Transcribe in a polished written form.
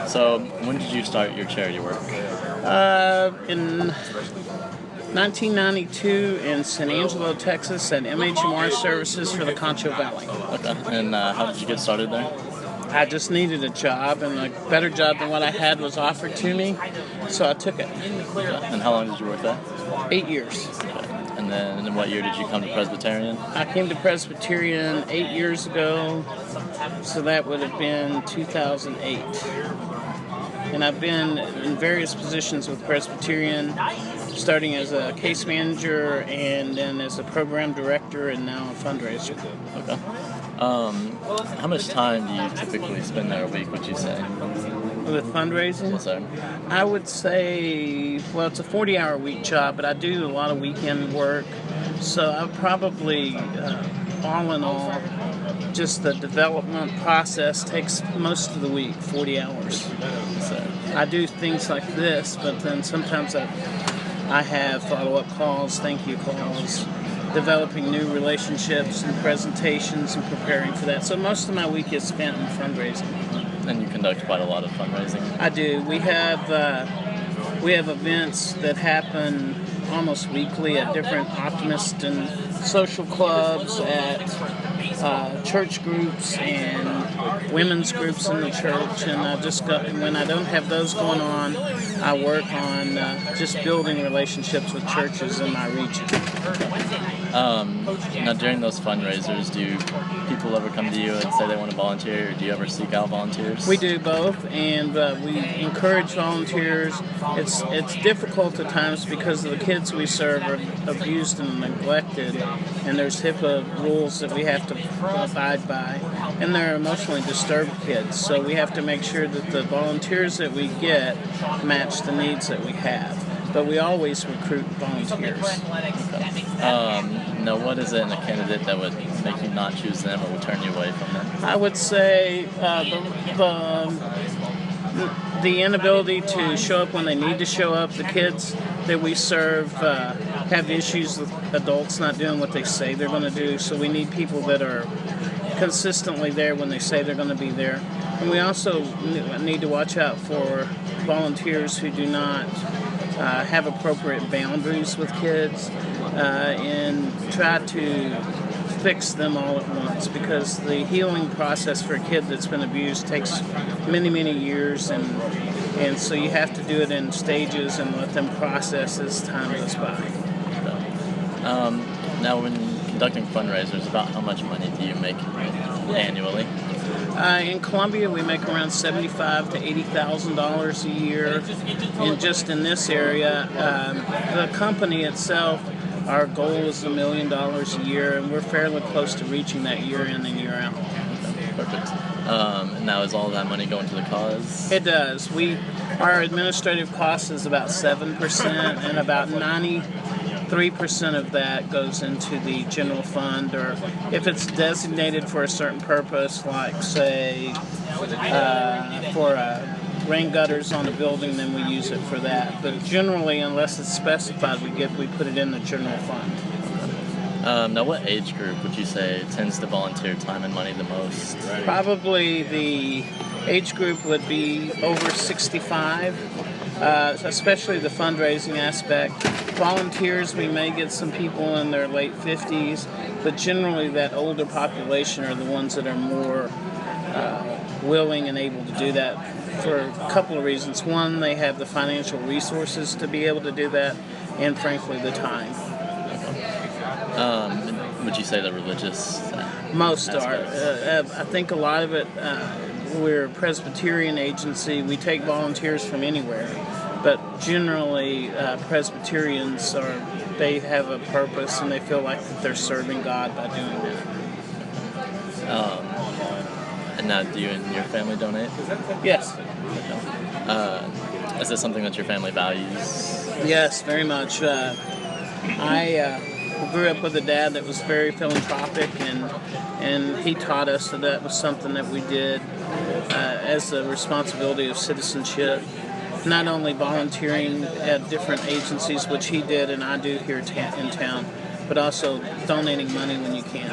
So, when did you start your charity work? In 1992 in San Angelo, Texas, at MHMR Services for the Concho Valley. Okay. And how did you get started there? I just needed a job, and a better job than what I had was offered to me, so I took it. Okay. And how long did you work there? 8 years. Okay. And then in what year did you come to Presbyterian? I came to Presbyterian 8 years ago, so that would have been 2008. And I've been in various positions with Presbyterian, starting as a case manager and then as a program director and now a fundraiser. Okay. How much time do you typically spend there a week, would you say? With fundraising? Yes, sir. I would say, well, it's a 40-hour week job, but I do a lot of weekend work. So I probably, all in all, just the development process takes most of the week, 40 hours. So I do things like this, but then sometimes I have follow-up calls, thank you calls, developing new relationships and presentations and preparing for that. So most of my week is spent in fundraising. And you conduct quite a lot of fundraising? I do. We have events that happen almost weekly at different optimist and social clubs, at church groups and women's groups in the church, and when I don't have those going on, I work on just building relationships with churches in my region. Now, during those fundraisers, do people ever come to you and say they want to volunteer, or do you ever seek out volunteers? We do both, and we encourage volunteers. It's difficult at times because the kids we serve are abused and neglected, and there's HIPAA rules that we have to abide by, and they're emotionally disturbed kids, so we have to make sure that the volunteers that we get match the needs that we have. But we always recruit volunteers. Now, what is it in a candidate that would make you not choose them or would turn you away from them? I would say the inability to show up when they need to show up. The kids that we serve have issues with adults not doing what they say they're going to do, so we need people that are consistently there when they say they're going to be there. And we also need to watch out for volunteers who do not have appropriate boundaries with kids and try to fix them all at once, because the healing process for a kid that's been abused takes many, many years, and so you have to do it in stages and let them process as time goes by. Now, when conducting fundraisers, about how much money do you make annually? In Columbia, we make around $75,000 to $80,000 a year, and just in this area, the company itself, our goal is $1 million a year, and we're fairly close to reaching that year in and year out. Perfect. And now, is all that money going to the cause? It does. Our administrative cost is about 7%, and about 93% of that goes into the general fund, or if it's designated for a certain purpose, like say for rain gutters on a building, then we use it for that. But generally, unless it's specified, we put it in the general fund. Now, what age group would you say tends to volunteer time and money the most? Probably the age group would be over 65, especially the fundraising aspect. Volunteers, we may get some people in their late 50s, but generally that older population are the ones that are more willing and able to do that for a couple of reasons. One, they have the financial resources to be able to do that, and frankly, the time. Would you say they're religious? Most are. I think a lot of it, we're a Presbyterian agency. We take volunteers from anywhere, but generally Presbyterians they have a purpose and they feel like that they're serving God by doing that. And now, do you and your family donate? Yes. Is this something that your family values? Yes, very much. I grew up with a dad that was very philanthropic, and he taught us that was something that we did as a responsibility of citizenship. Not only volunteering at different agencies, which he did and I do here in town, but also donating money when you can.